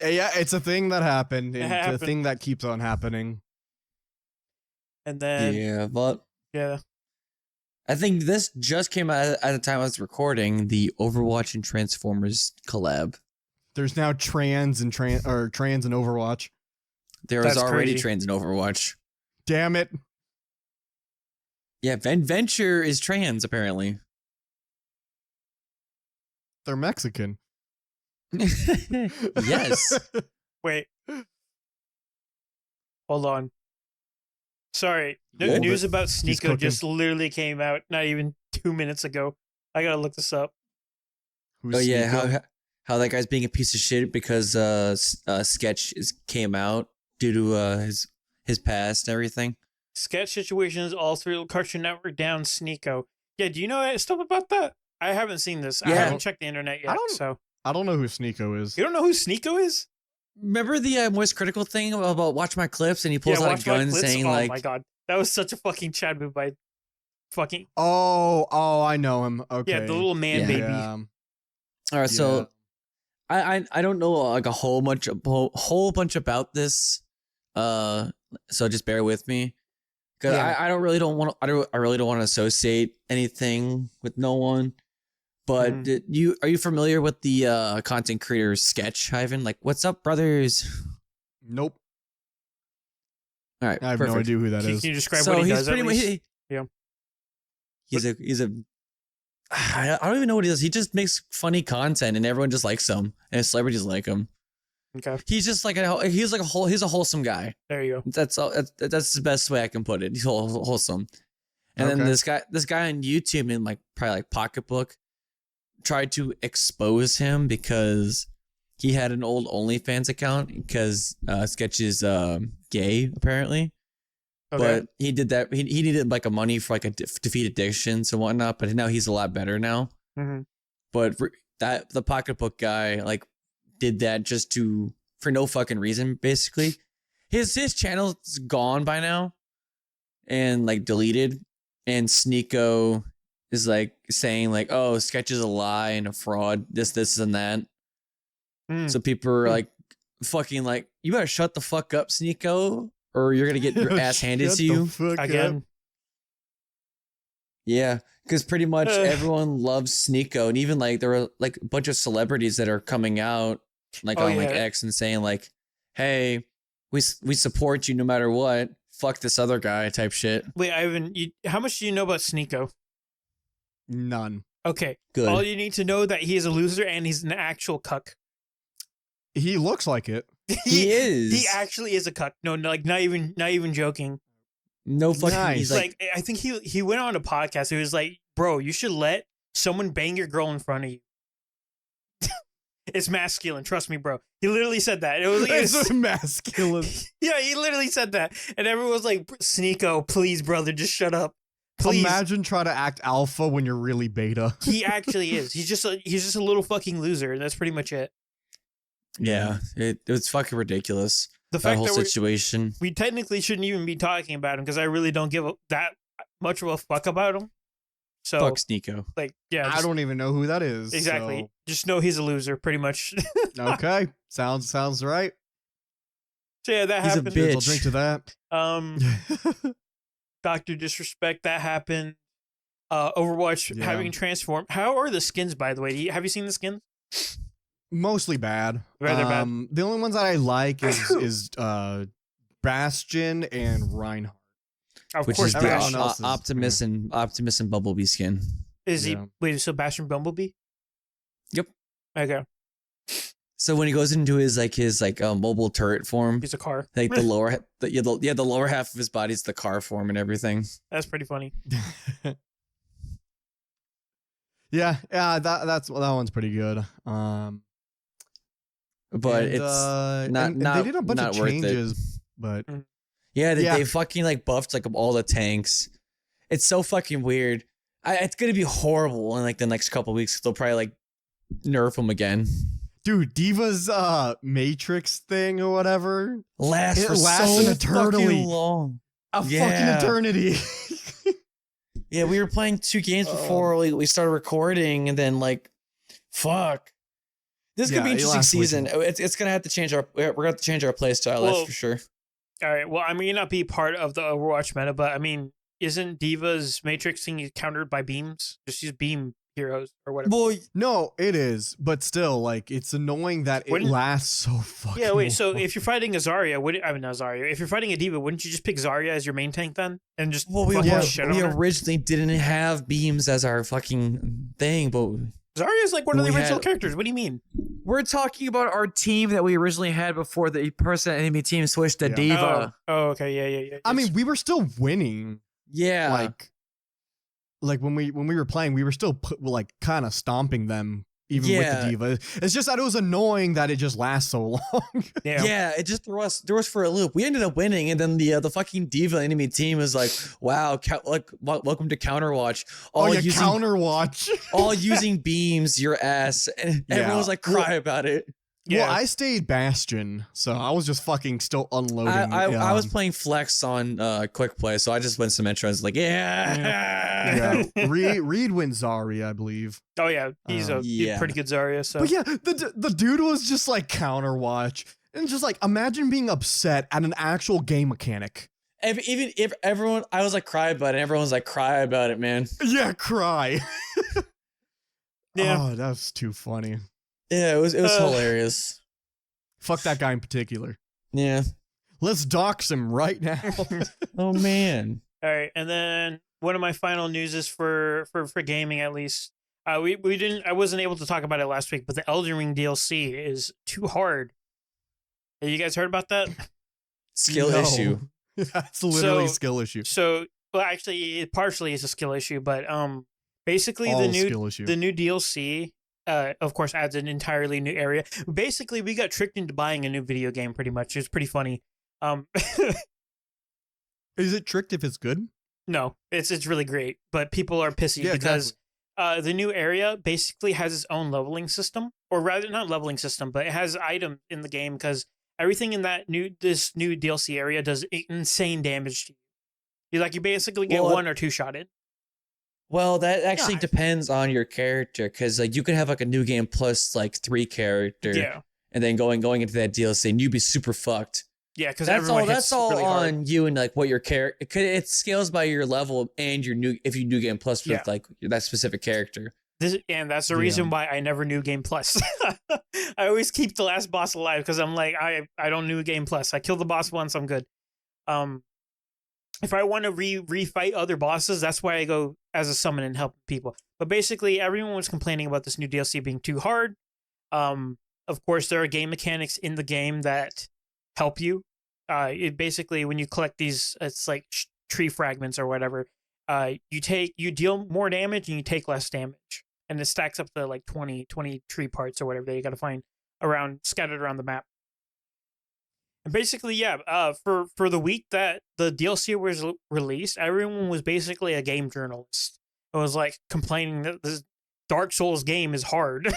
yeah. It's a thing that happened. It It's a happened. thing that keeps on happening. And then yeah, but yeah. I think this just came out at the time I was recording the Overwatch and Transformers collab. There's now trans and Overwatch. There was That's already crazy. trans in Overwatch. Damn it. Yeah, Venture is trans apparently. They're Mexican. Yes. Wait. Hold on. Sorry. What? News about He's Sneeko cooking. just literally came out not even 2 minutes ago. I gotta look this up. Who's Oh yeah, Sneeko? how that guy's being a piece of shit because Sketch came out due to his past and everything. Sketch situations all through Cartoon Network down Sneeko. Yeah, do you know stuff about that? I haven't seen this. I Yeah. haven't checked the internet yet. I don't- So I don't know who Sneeko is. you don't know who Sneeko is? Remember the Moist Critical thing about watch my clips and he pulls out Watch a My gun Clips? saying oh like my god, that was such a fucking Chad move by fucking Oh, I know him. Okay. yeah, the little man Yeah. baby. Yeah. all right, so I don't know like a whole bunch about this so just bear with me. Because Yeah. I really don't want to associate anything with no one. But are you familiar with the content creator Sketch, Ivan? Like, what's up, brothers? Nope. All right, I have perfect. no idea who that Can is. you describe So what he he's does? At pretty much least? Yeah. he's a I don't even know what he does. He just makes funny content and everyone just likes him and celebrities like him. Okay, He's just like he's a wholesome guy. there you go. That's all. That's the best way I can put it. He's wholesome. And then Okay. this guy on YouTube in like probably like Pocketbook tried to expose him because he had an old OnlyFans account because Sketch is gay apparently. Okay. But he did that. He needed like a money for like a defeat addictions and whatnot. But now he's a lot better now. Mhm. But that the Pocketbook guy like did that just for no fucking reason. Basically, his channel's gone by now and like deleted. And Sneeko is like saying like, "Oh, Sketch is a lie and a fraud. This and that." Mm. So people are like, "Fucking like, you better shut the fuck up, Sneeko, or you're gonna get your ass handed Shut to the you." fuck up. Again. Yeah, because pretty much Ugh. everyone loves Sneeko, and even like there were like a bunch of celebrities that are coming out like Oh, on like yeah. X and saying like, "Hey, we support you no matter what. Fuck this other guy," type shit. Wait, Ivan, how much do you know about Sneeko? None. Okay, Good. all you need to know that he is a loser and he's an actual cuck. He looks like it. He is. He actually is a cuck. No, like not even joking. No fucking. Nice. He's Like, I think he went on a podcast. He was like, "Bro, you should let someone bang your girl in front of you. It's masculine, trust me, bro." He literally said that. It was like, It's masculine. yeah, he literally said that, and everyone was like, "Sneeko, please, brother, just shut up, please." Imagine trying to act alpha when you're really beta. He actually is. He's just a little fucking loser, and that's pretty much it. yeah, it was fucking ridiculous. The That fact whole that situation. we technically shouldn't even be talking about him because I really don't give that much of a fuck about him. So, Fuck Sneeko. like, yeah, I just- don't even know who that is. exactly. Just know he's a loser, pretty much. So. Okay. Sounds right. So yeah, that He's a happened. bitch. I'll drink to that. Dr. Disrespect, that happened. Overwatch Yeah. having transformed. How are the skins, by the way? Have you seen the skins? Mostly bad. Rather bad. The only ones that I like is Bastion and Reinhardt. Of Which course, is the Everyone Bastion. else is- Optimus and Bumblebee skin. Is he? Yeah. Wait, so Bastion Bumblebee? Yep. Okay, So when he goes into his mobile turret form, he's a car. like the lower half of his body's the car form and everything. That's pretty funny. yeah, that one's pretty good. But and, it's and not they did a bunch not of worth it. changes, but Yeah, Yeah. they fucking like buffed like all the tanks. It's so fucking weird. It's gonna be horrible in like the next couple weeks. They'll probably like nerf them again. dude, Diva's Matrix thing or whatever, Lasts It for lasts so an eternity. fucking long. a Yeah. fucking eternity. Yeah, we were playing 2 games before we started recording, and then like, fuck. This could be Yeah, an it interesting lasts way season. It's gonna have to change we're gonna have to change our play style. Well, that's for sure. All right. Well, I may not be part of the Overwatch meta, but I mean, isn't Diva's Matrix thing countered by beams? Just use beam heroes or whatever. Boy, No, it is, but still, like, it's annoying that it Wouldn't- lasts so fucking. Yeah, wait. So long. if you're fighting a Zarya, not Zarya. If you're fighting a Diva, wouldn't you just pick Zarya as your main tank then, and just well, fucking yeah, shit on we her? originally didn't have beams as our fucking thing, but Zarya is like one of the we original had- characters. What do you mean? we're talking about our team that we originally had before the person enemy team switched to Yeah. Diva. Oh, okay. Yeah. I mean, we were still winning. Yeah, Like when we were playing, we were still like kind of stomping them even with Yeah. the Diva. It's just that it was annoying that it just lasts so long. yeah. it just threw us for a loop. We ended up winning, and then the fucking Diva enemy team is like, "Wow, welcome to Counterwatch." Oh, yeah, using Counterwatch. all using beams, your ass, and Yeah. everyone was like, cry about it. Yeah. Well, I stayed Bastion, so I was just fucking still unloading. I was playing Flex on Quick Play, so I just went Symmetra. I was like, yeah. Yeah, Reed wins Zarya, I believe. Oh yeah, he's a Yeah. pretty good Zarya. So But yeah, the dude was just like Counterwatch. And just like imagine being upset at an actual game mechanic. Even if everyone, I was like, cry about it. Everyone's like, cry about it, man. Yeah, cry. Yeah. Oh, that's too funny. Yeah, it was hilarious. Fuck that guy in particular. Yeah. Let's dox him right now. Oh man. All right, and then one of my final news is for gaming at least. We didn't. I wasn't able to talk about it last week, but the Elden Ring DLC is too hard. Have you guys heard about that? Skill No. issue. That's literally So- skill issue. So, well, actually, it partially is a skill issue, but basically All the new skill issue. the new DLC, of course, adds an entirely new area. Basically, we got tricked into buying a new video game. Pretty much, it was pretty funny. Is it tricked if it's good? No, it's really great, but people are pissy Yeah, because the new area basically has its own leveling system, or rather, not leveling system, but it has items in the game because everything in this new DLC area does insane damage to you. You basically get Well, one or two shot in. Well, that actually Yeah. depends on your character, because like you could have like a new game plus like 3 character, Yeah, and then going into that DLC, and you'd be super fucked. yeah, because That's all. That's all really hard. on you and like what your character. It scales by your level and your new. If you new game plus with Yeah. like that specific character. And that's the Yeah. reason why I never knew Game Plus. I always keep the last boss alive because I'm like, I don't new Game Plus. I kill the boss once, I'm good. If I want to refight other bosses, that's why I go as a summon and help people. But basically, everyone was complaining about this new DLC being too hard. Of course, there are game mechanics in the game that help you. It basically, when you collect these, it's like tree fragments or whatever. You deal more damage and you take less damage, and it stacks up to like 20 tree parts or whatever that you got to find scattered around the map. And basically, yeah, for the week that the DLC was released, everyone was basically a game journalist. It was like complaining that this Dark Souls game is hard.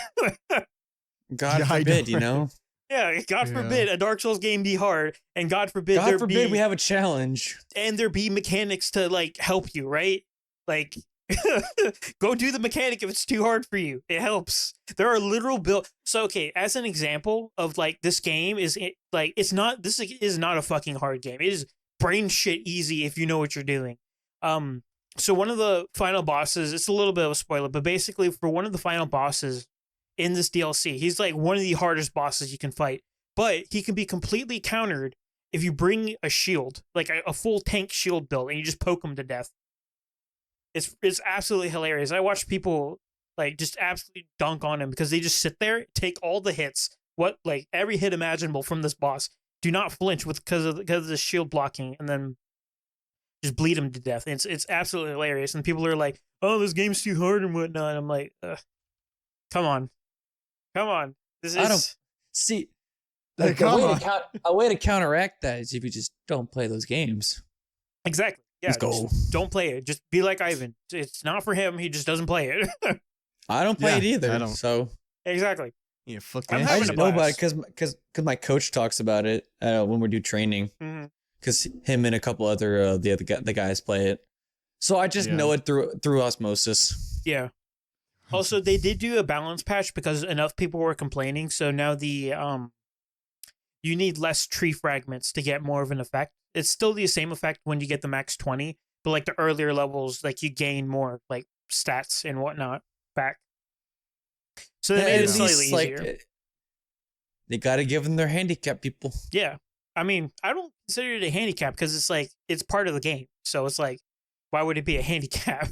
God Yeah, I forbid, know, you know. Yeah, God Yeah. forbid a Dark Souls game be hard, and God forbid God forbid we have a challenge. there be mechanics to like help you, right? Like go do the mechanic if it's too hard for you. It helps. There are literal So okay, as an example of like this game is this is not a fucking hard game. It is brain shit easy if you know what you're doing. So one of the final bosses, it's a little bit of a spoiler, but basically for one of the final bosses in this DLC, he's like one of the hardest bosses you can fight. But he can be completely countered if you bring a shield, like a full tank shield build, and you just poke him to death. It's absolutely hilarious. I watch people like just absolutely dunk on him because they just sit there, take all the hits, every hit imaginable from this boss, do not flinch because of the shield blocking, and then just bleed him to death. It's absolutely hilarious. And people are like, "Oh, this game's too hard and whatnot." And I'm like, come on. This I don't- is See, Like, come on. a way to counteract that is if you just don't play those games. exactly. Yeah, Let's go. just don't play it. Just be like Ivan. It's not for him. He just doesn't play it. I don't play Yeah, it either. I don't. So Exactly. Yeah, fuck I'm that I having just a shit. know about it blast. because my coach talks about it when we do training. Mhm. Because him and a couple other the guys play it. So I just Yeah. know it through osmosis. Yeah. Also, they did do a balance patch because enough people were complaining. So now you need less tree fragments to get more of an effect. It's still the same effect when you get the max 20, but like the earlier levels, like you gain more like stats and whatnot back. So they made it slightly easier. They got to give them their handicap, people. Yeah. I mean, I don't consider it a handicap because it's like it's part of the game. So it's like, why would it be a handicap?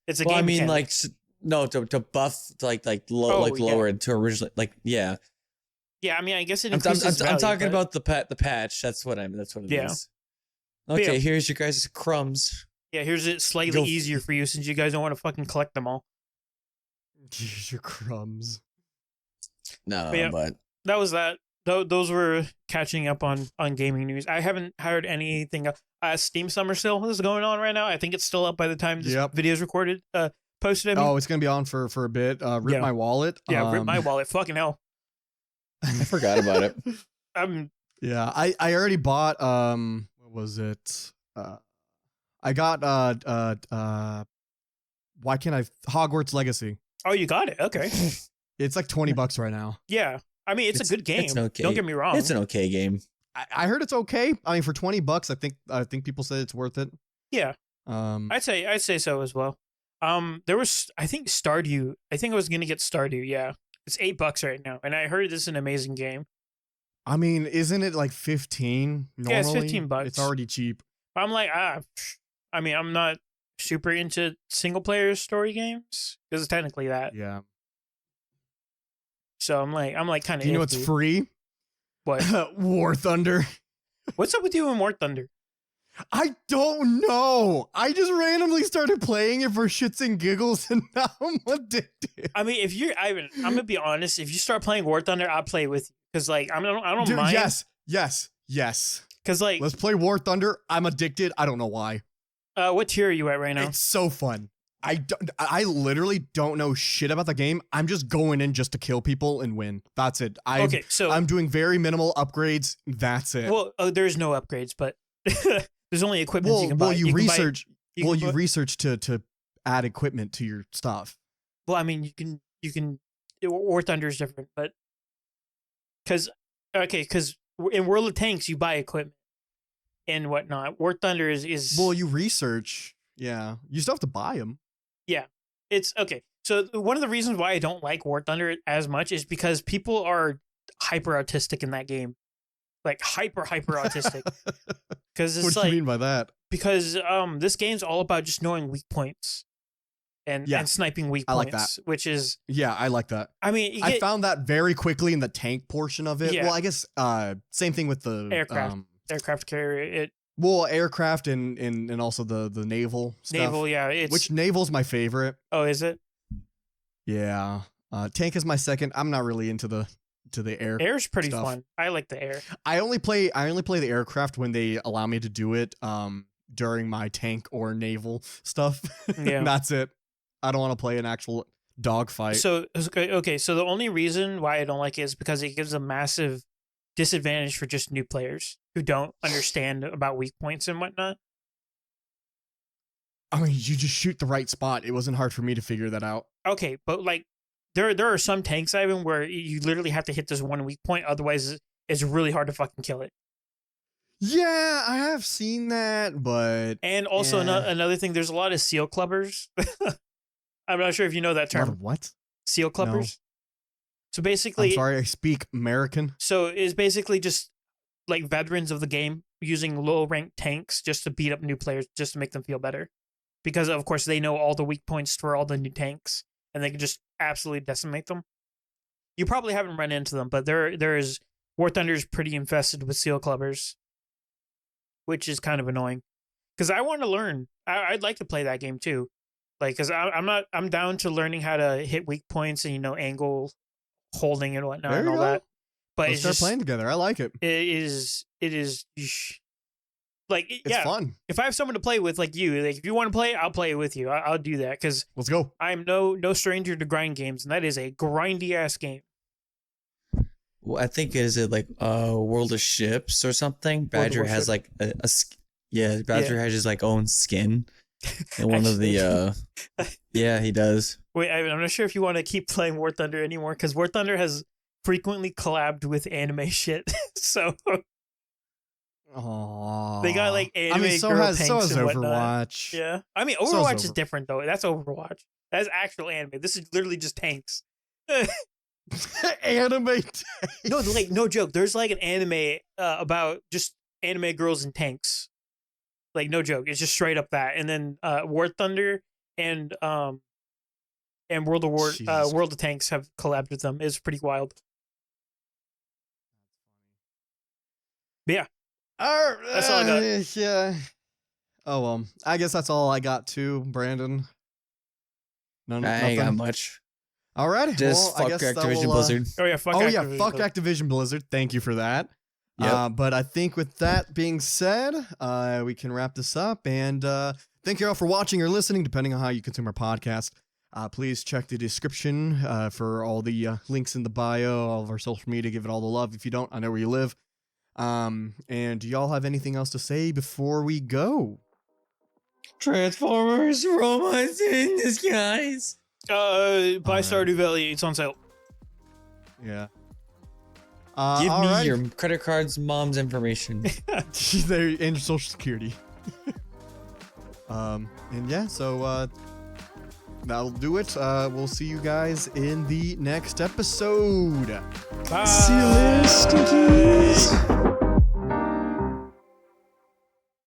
It's a Well, game. I mean, mechanic. like no, to buff to Oh, yeah. lower it to originally yeah. Yeah, I mean, I guess it I'm increases I'm talking value, about the patch. That's what it is. Yeah. But Okay, yeah. here's your guys' crumbs. Yeah, here's it slightly Go- easier for you since you guys don't want to fucking collect them all. Here's your crumbs. No, But yeah. but That was that. Those were catching up on gaming news. I haven't heard anything. Steam Summer Sale is going on right now. I think it's still up by the time this Yep. video is recorded. Posted. I mean, Oh, it's gonna be on for a bit. Rip Yeah. my wallet. yeah, rip my wallet. Fucking hell. I forgot about it. Yeah, I already bought what was it? I got why can't I Hogwarts Legacy. Oh, you got it. Okay. It's like $20 right now. Yeah. I mean, it's a good game. It's an okay. Don't get me wrong. It's an okay game. I heard it's okay. I mean, for $20, I think people said it's worth it. Yeah, Um, I'd say so as well. There was, I think, Stardew. I think I was gonna get Stardew. Yeah, it's $8 right now, and I heard this is an amazing game. I mean, isn't it like 15 normally? Yeah, it's $15. It's already cheap. I'm like, I mean, I'm not super into single player story games because it's technically that. Yeah. So I'm like kind of. Do you know what's free? What? War Thunder. What's up with you and War Thunder? I don't know. I just randomly started playing it for shits and giggles, and now I'm addicted. I mean, if you're Ivan, I'm gonna be honest. If you start playing War Thunder, I'll play with you because like I don't Dude, mind. yes. Because like, Let's play War Thunder. I'm addicted. I don't know why. what tier are you at right now? It's so fun. I literally don't know shit about the game. I'm just going in just to kill people and win. That's it. Okay, so I'm doing very minimal upgrades. That's it. well, there's no upgrades, but there's only equipment you can buy. you can buy- research. you can You buy- research to add equipment to your stuff. Well, I mean, you can. War Thunder is different, but because in World of Tanks you buy equipment and whatnot. War Thunder is Well, you research. Yeah, you still have to buy them. it's okay. So one of the reasons why I don't like War Thunder as much is because people are hyper autistic in that game, like hyper autistic. Because What it's do like you mean by that? because this game's all about just knowing weak points and Yeah, sniping weak I like points, which is Yeah, I like that. I mean you I get found that very quickly in the tank portion of it. Yeah. Well, I guess same thing with the Aircraft. Aircraft carrier, aircraft and also the naval stuff. naval, yeah. It's Which naval's my favorite. oh, is it? Yeah. Tank is my second. I'm not really into the air. Air's pretty stuff. fun. I like the air. I only play the aircraft when they allow me to do it during my tank or naval stuff. Yeah. That's it. I don't want to play an actual dogfight. So okay, so the only reason why I don't like it is because it gives a massive disadvantage for just new players who don't understand about weak points and whatnot. I mean, you just shoot the right spot. It wasn't hard for me to figure that out. Okay, but like there are some tanks Ivan where you literally have to hit this one weak point, otherwise it's really hard to fucking kill it. Yeah, I have seen that, but And also Yeah. another thing, there's a lot of seal clubbers. I'm not sure if you know that a lot term. of what? Seal clubbers. So I'm basically, sorry, I speak American. so it's basically just like veterans of the game using low ranked tanks just to beat up new players, just to make them feel better. Because of course they know all the weak points for all the new tanks, and they can just absolutely decimate them. You probably haven't run into them, but there is War Thunder is pretty infested with seal clubbers, which is kind of annoying. Because I want to learn. I'd like to play that game too, like because I'm down to learning how to hit weak points and angle holding and whatnot There and you all go. that. But Let's it's start just playing together. I like it. it is like It's yeah. fun. If I have someone to play with like you, like if you want to play, I'll play with you. I'll do that because Let's go. I'm no stranger to grind games, and that is a grindy ass game. Well, I think is it like World of Ships or something. Badger has Warship. like Badger has his like own skin. And one of the yeah, he does. Wait, I'm not sure if you want to keep playing War Thunder anymore because War Thunder has frequently collabed with anime shit. So Aww. they got like anime I mean, so girl has tanks and whatnot. Overwatch. Yeah, I mean So is Overwatch is Over- different though. That's Overwatch. That's actual anime. This is literally just tanks. Anime. No, like no joke. There's like an anime about just anime girls and tanks. Like no joke. It's just straight up that. And then War Thunder and World of Jesus. World of Tanks have collabed with them. It's pretty wild. But yeah, That's all I got. Yeah. Oh well, I guess that's all I got too, Brandon. I ain't got much. All right. Just well, I fuck guess that Activision will, Blizzard. oh yeah, fuck. Oh yeah, Activision fuck Blizzard. Activision Blizzard. Thank you for that. Yep. But I think with that being said, we can wrap this up. And thank you all for watching or listening, depending on how you consume our podcast. Please check the description for all the links in the bio, all of our social media. Give it all the love. If you don't, I know where you live. And do y'all have anything else to say before we go? Transformers Robots in Disguise. Buy Alright. Stardew Valley. It's on sale. Yeah. Give me alright. your credit card's mom's information. There and your social security. And yeah, so that'll do it. We'll see you guys in the next episode. Bye. See you later, stinkies.